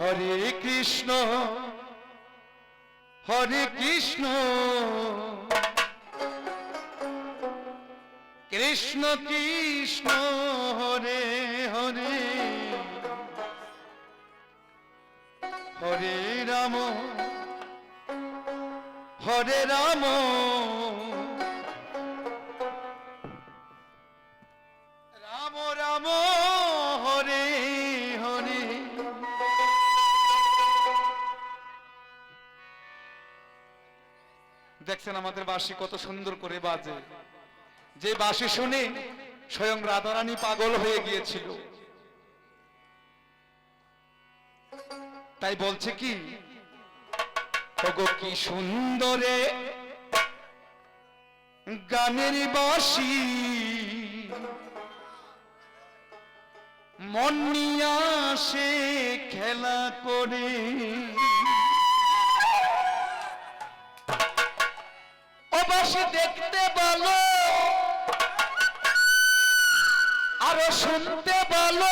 হরে কৃষ্ণ কৃষ্ণ কৃষ্ণ হরে হরে হরে রাম রাম রাম হরে হরে। দেখছেন আমাদের বাঁশি কত সুন্দর করে বাজে। যে বাঁশি শুনে স্বয়ং রাধারানী পাগল হয়ে গিয়েছিল। তাই বলছে কি, ওগো কি সুন্দরে গানের বাঁশি, মন নিয়ে আসে খেলা করে। ও বাঁশি দেখতে ভালো, আরো শুনতে ভালো,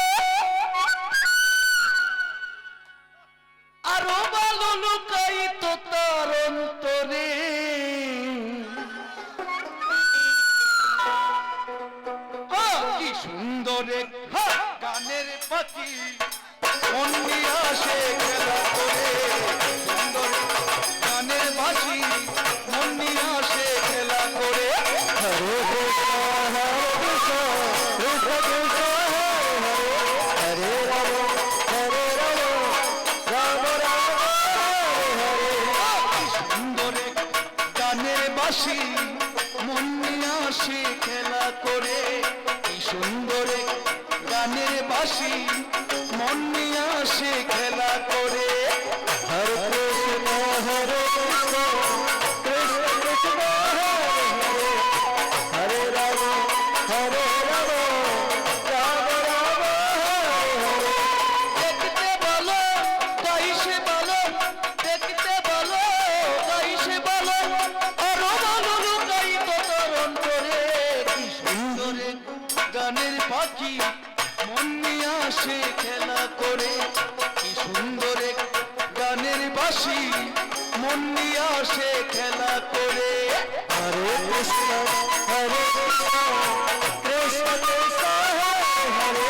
আরো ভালো লুকায়িত তার অন্তরে। কি সুন্দর গানের পাখি, মন নিয়ে আসে খেলা করে। সুন্দর গানের বাঁশি, মন নিয়ে আসে খেলা করে। হরে কৃষ্ণ হরে রাম হরে রাম রাম রাম হরে। সুন্দর গানের বাঁশি, মন নিয়ে আসে খেলা করে। কি সুন্দর গানের বাঁশি, মন নিয়ে আসে খেলা করে। হরে কৃষ্ণ হরে কৃষ্ণ কৃষ্ণ কৃষ্ণ হরে হরে হরে রাম রাম রাম হরে। দেখতে বলো গাইছে বলো, দেখতে বলো গাইছে বলো, আরো ভালো লুকায়িত তার অন্তরে। কি সুন্দর গানের পাখি, মন নিয়ে আসে খেলা করে। কি সুন্দর গানের বাঁশি, মন নিয়ে আসে খেলা করে। হরে কৃষ্ণ কৃষ্ণ কৃষ্ণ হরে হরে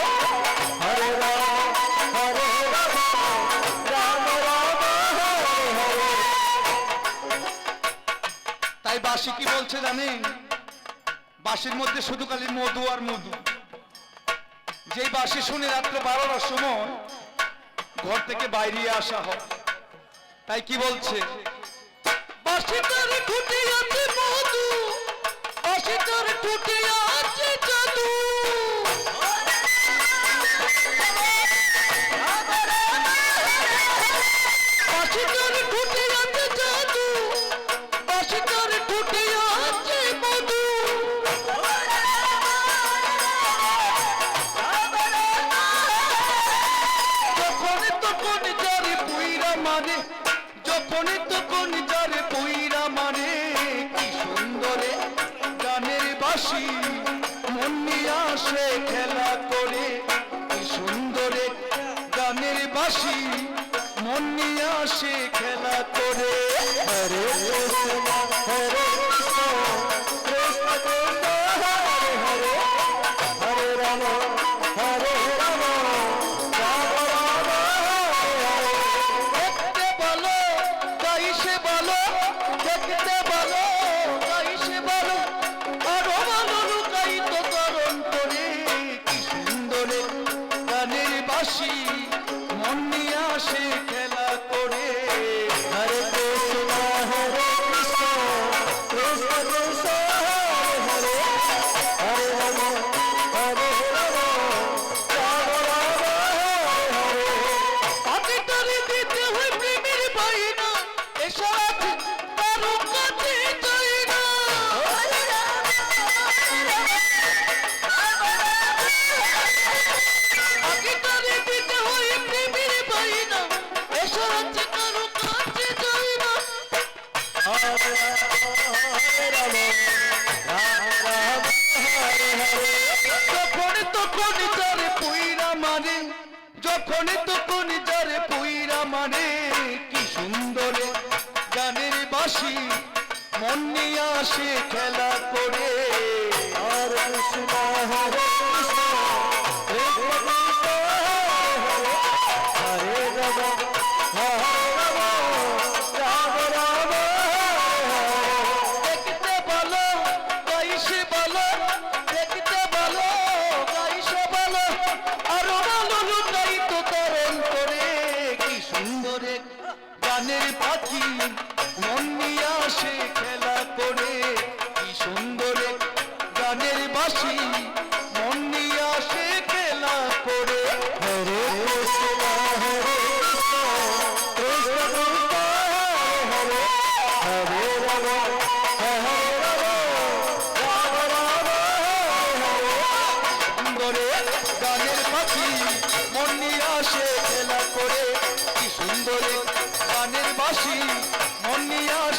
হরে রাম রাম রাম হরে হরে। তাই বাঁশি কি বলছে জানেন? বাঁশির মধ্যে শুধু খালি মধু আর মধু। যেই বাঁশি শুনে রাত্র 12টার সময় ঘর থেকে বাইরে আসা হয়। তাই কি বলছে? বাঁশি তোর ঠুটে আছে মধু, বাঁশি তোর ঠুটে আছে জাদু। বাঁশি তোর ঠুটে আছে জাদু, বাঁশি তোর ঠুটে আছে মধু। যখন তখন যারে পুইরা মারে, যখন তখন যারে পুইরা মারে। কি সুন্দরে গানের বাঁশি, মন নিয়ে আসে খেলা করে। কি সুন্দরে গানের বাঁশি, মন নিয়ে আসে খেলা করে। হরে কৃষ্ণ হরে কৃষ্ণ কৃষ্ণ কৃষ্ণ হরে হরে হরে রাম রাম রাম হরে। দেখতে বলো গাইছে বলো, দেখতে বলো গাইছে বলো, আরো ভালো লুকায়িত তার অন্তরে। কি সুন্দর গানের বাঁশি, মন নিয়ে আসে খেলা করে। হরে কৃষ্ণ হরে কৃষ্ণ কৃষ্ণ কৃষ্ণ হরে হরে হরে রাম রাম রাম হরে হরে। তাকে তারে দিতে হয় প্রেমের বাইনা, এসব কারো কাছে যাই না। তাকে তারে দিতে হয় প্রেমের বাইনা, এসব কারো কাছে যাই না। হরে রাম রাম হরে হরে। যখন তখন যারে পুইরা মারে, যখন তখন যারে পুইরা আসে খেলা করে। হরে কৃষ্ণ হরে কৃষ্ণ কৃষ্ণ কৃষ্ণ হরে রাম হরে রাম রাম রাম দেখতে বলো গাইছে বলো, দেখতে বলো গাইছে বলো, আরো বলো লুকাই তো তরণ করে। কি সুন্দর এক গানের পাখি মন নিয়ে আসে খেলা করে। কি সুন্দর এক গানের বাঁশি মন নিয়ে আসে খেলা করে। হরে কৃষ্ণ হরে কৃষ্ণ কৃষ্ণ কৃষ্ণ হরে হরে রাম হরে রাম রাম রাম হরে সুন্দরে গানের পাখি মন নিয়ে আসে খেলা করে। কি সুন্দরে গানের বাঁশি মন নিয়ে আসে